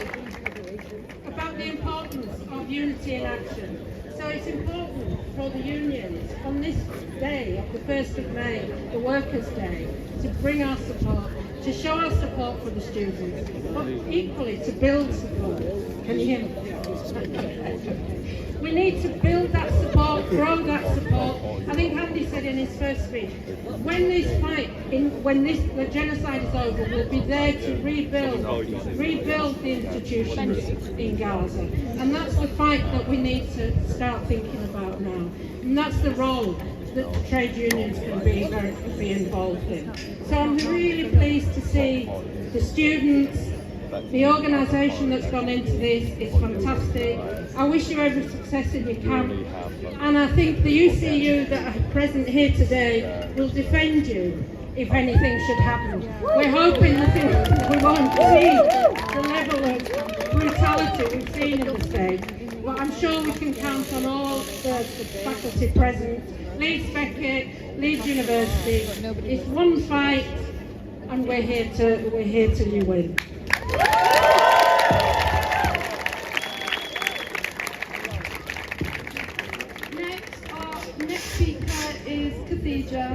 about the importance of unity in action. So it's important for the unions on this day of the 1st of May, the Workers' Day, to bring our support, to show our support for the students, but equally to build support. Can you hear me? We need to build that support, grow that support. I think Andy said in his first speech, when this fight, the genocide is over, we'll be there to rebuild the institutions in Gaza. And that's the fight that we need to start thinking about now. And that's the role that the trade unions can be involved in. So I'm really pleased to see the students, the organisation that's gone into this is fantastic. I wish you every success in your camp, and I think the UCU that are present here today will defend you if anything should happen. We're hoping that we won't see the level of brutality we've seen in the state, but I'm sure we can count on all the faculty present. Leeds Beckett, Leeds University. It's one fight, and we're here till you win. Our next speaker is Khadija.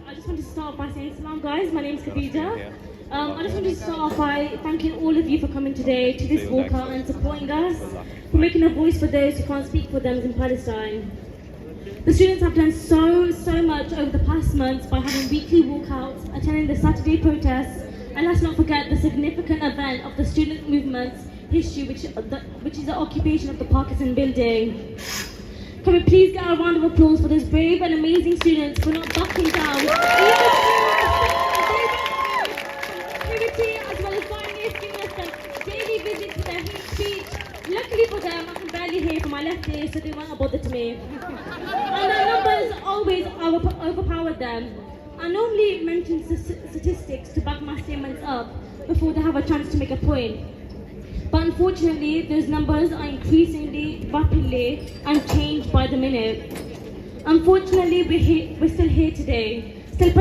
I just wanted to start by saying salam guys, my name is Khadija. I just wanted to start off by thanking all of you for coming today to this walkout and supporting us. for making a voice for those who can't speak for them in Palestine. The students have done so much over the past months by having weekly walkouts, attending the Saturday protests, and let's not forget the significant event of the student movement's history, which is the occupation of the Pakistan building. Can we please get a round of applause for those brave and amazing students for not backing down, activity, as well as finally giving us the daily visit to their hate speech. Luckily for them, I can barely hear from my left ear, so they won't bother to me. And their numbers always overpower them. I normally mention statistics to back my statements up before they have a chance to make a point. But unfortunately, those numbers are increasingly rapidly and change by the minute. Unfortunately, we're still here today, still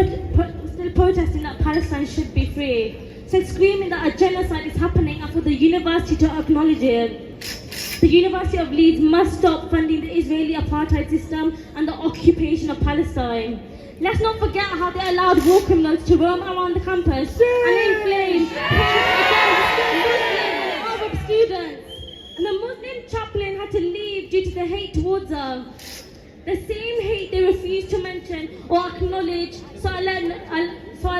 protesting that Palestine should be free, still screaming that a genocide is happening and for the university to acknowledge it. The University of Leeds must stop funding the Israeli apartheid system and the occupation of Palestine. Let's not forget how they allowed war criminals to roam around the campus and inflame Muslim students. And the Muslim chaplain had to leave due to the hate towards her. The same hate they refused to mention or acknowledge, so I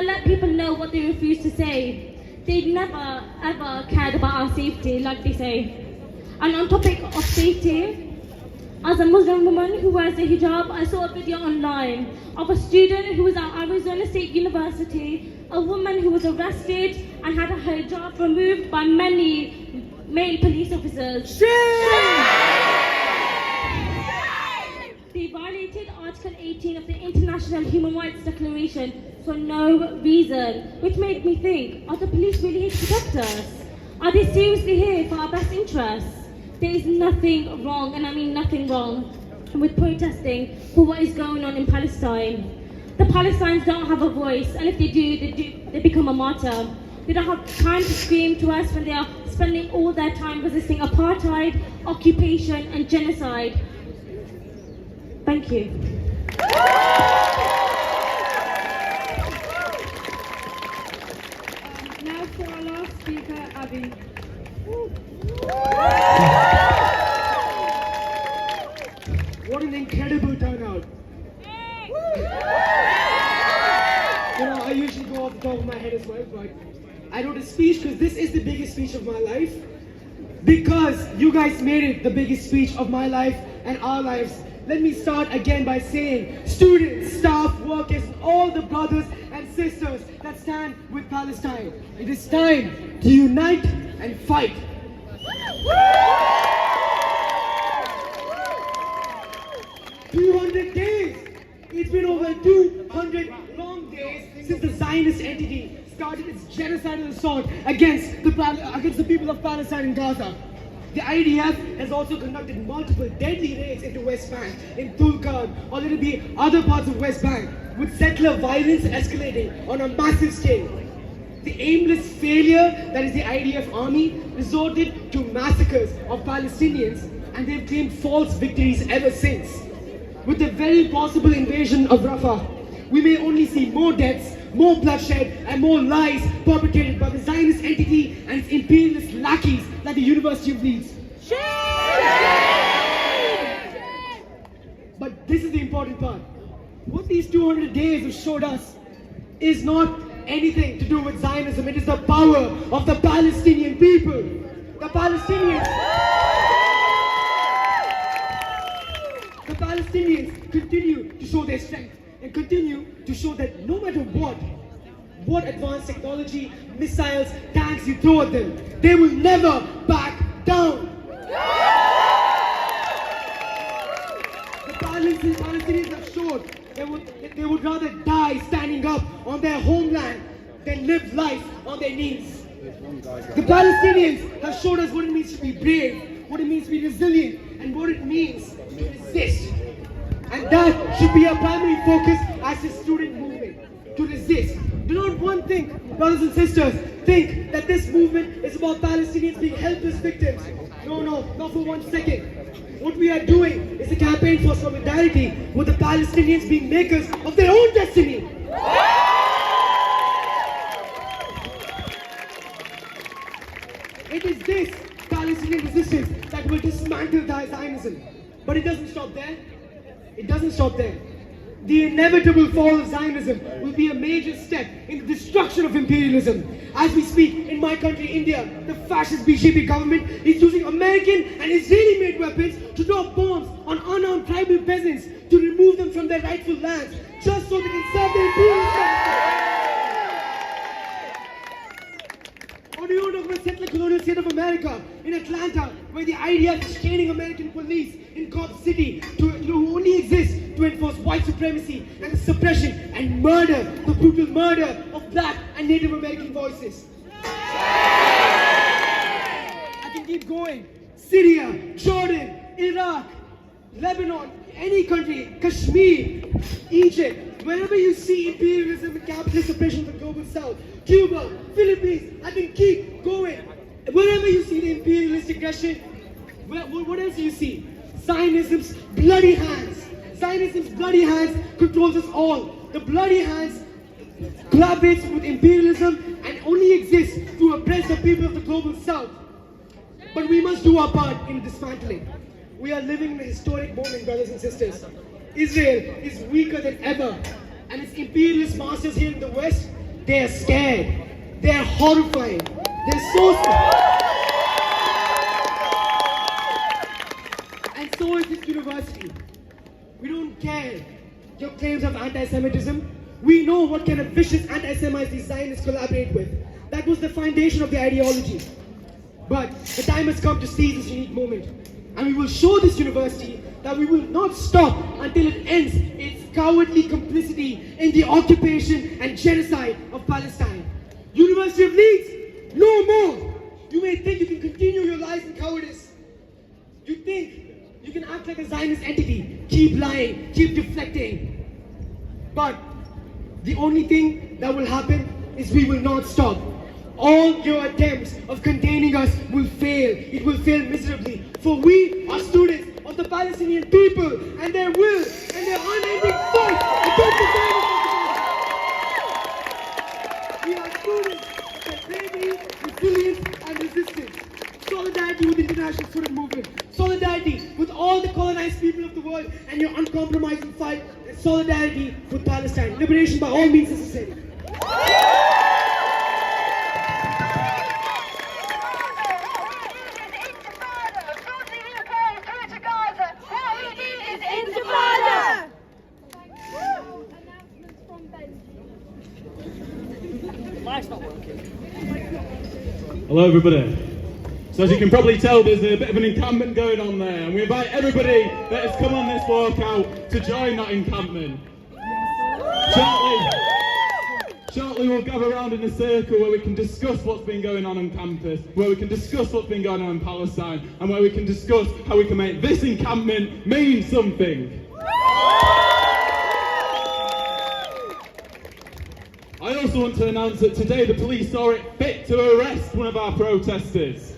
let people know what they refused to say. They never ever cared about our safety, like they say. And on topic of safety, as a Muslim woman who wears a hijab, I saw a video online of a student who was at Arizona State University, a woman who was arrested and had her hijab removed by many male police officers. They violated Article 18 of the International Human Rights Declaration for no reason, which made me think, are the police really here to protect us? Are they seriously here for our best interests? There is nothing wrong, and I mean nothing wrong, with protesting for what is going on in Palestine. The Palestinians don't have a voice, and if they do, they become a martyr. They don't have time to scream to us when they are spending all their time resisting apartheid, occupation, and genocide. Thank you. Now for our last speaker, Abby. What an incredible turnout. I usually go off the top of my head as well, but I wrote a speech because this is the biggest speech of my life. Because you guys made it the biggest speech of my life and our lives. Let me start again by saying, students, staff, workers, and all the brothers and sisters that stand with Palestine, it is time to unite and fight. 200 days! It's been over 200 long days since the Zionist entity started its genocidal assault against the people of Palestine in Gaza. The IDF has also conducted multiple deadly raids into West Bank, in Tulkarm, or little be other parts of West Bank, with settler violence escalating on a massive scale. The aimless failure that is the IDF army resorted to massacres of Palestinians, and they've claimed false victories ever since. With the very possible invasion of Rafah, we may only see more deaths, more bloodshed, and more lies perpetrated by the Zionist entity and its imperialist lackeys like the University of Leeds. But this is the important part. What these 200 days have showed us is not anything to do with Zionism. It is the power of the Palestinian people. The Palestinians continue to show their strength and continue to show that no matter what advanced technology, missiles, tanks you throw at them, they will never back down. The Palestinians have showed they would rather die standing up on their homeland than live life on their knees. The Palestinians have showed us what it means to be brave, what it means to be resilient, and what it means to resist. And that should be our primary focus as a student movement, to resist. Do not one thing, brothers and sisters, think that this movement is about Palestinians being helpless victims. No, not for 1 second. What we are doing is a campaign for solidarity with the Palestinians being makers of their own destiny. It is this Palestinian resistance that that will dismantle Zionism. But it doesn't stop there. It doesn't stop there. The inevitable fall of Zionism will be a major step in the destruction of imperialism. As we speak, in my country, India, the fascist BJP government is using American and Israeli-made weapons to drop bombs on unarmed tribal peasants to remove them from their rightful lands, just so they can serve their imperialist. Or do you know about the settler colonial state of America in Atlanta, where the IDF is training American police in Cobb City who only exist to enforce white supremacy and the suppression and murder, the brutal murder of black and Native American voices. I can keep going. Syria, Jordan, Iraq, Lebanon, any country, Kashmir, Egypt, wherever you see imperialism and capitalist oppression of the global south, Cuba, Philippines, I can keep going. Wherever you see the imperialist aggression, what else do you see? Zionism's bloody hands. Zionism's bloody hands controls us all. The bloody hands collaborates with imperialism and only exists to oppress the people of the global south. But we must do our part in dismantling. We are living in a historic moment, brothers and sisters. Israel is weaker than ever, and its imperialist masters here in the West, they are scared. They are horrified. They're so scared. And so is this university. We don't care your claims of anti-Semitism. We know what kind of vicious anti-Semites these Zionists collaborate with. That was the foundation of the ideology. But the time has come to seize this unique moment. And we will show this university that we will not stop until it ends its cowardly complicity in the occupation and genocide of Palestine. University of Leeds, no more! You may think you can continue your lies in cowardice. You think you can act like a Zionist entity, keep lying, keep deflecting. But the only thing that will happen is we will not stop. All your attempts of containing us will fail. It will fail miserably. For we are students of the Palestinian people and their will and their unending fight against the Zionism. We are students of their bravery, resilience, and resistance. Solidarity with the international student movement. Solidarity with all the colonized people of the world and your uncompromising fight. And solidarity with Palestine. Liberation by all means necessary. Hello everybody. So as you can probably tell, there's a bit of an encampment going on there, and we invite everybody that has come on this walkout to join that encampment. Shortly we'll gather around in a circle where we can discuss what's been going on campus, where we can discuss what's been going on in Palestine, and where we can discuss how we can make this encampment mean something. I also want to announce that today the police saw it fit to arrest one of our protesters.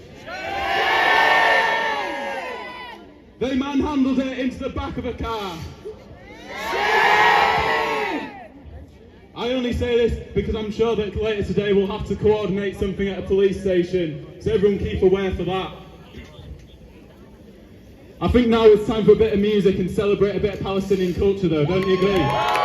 They manhandled it into the back of a car. I only say this because I'm sure that later today we'll have to coordinate something at a police station, so everyone keep aware for that. I think now it's time for a bit of music and celebrate a bit of Palestinian culture though, don't you agree?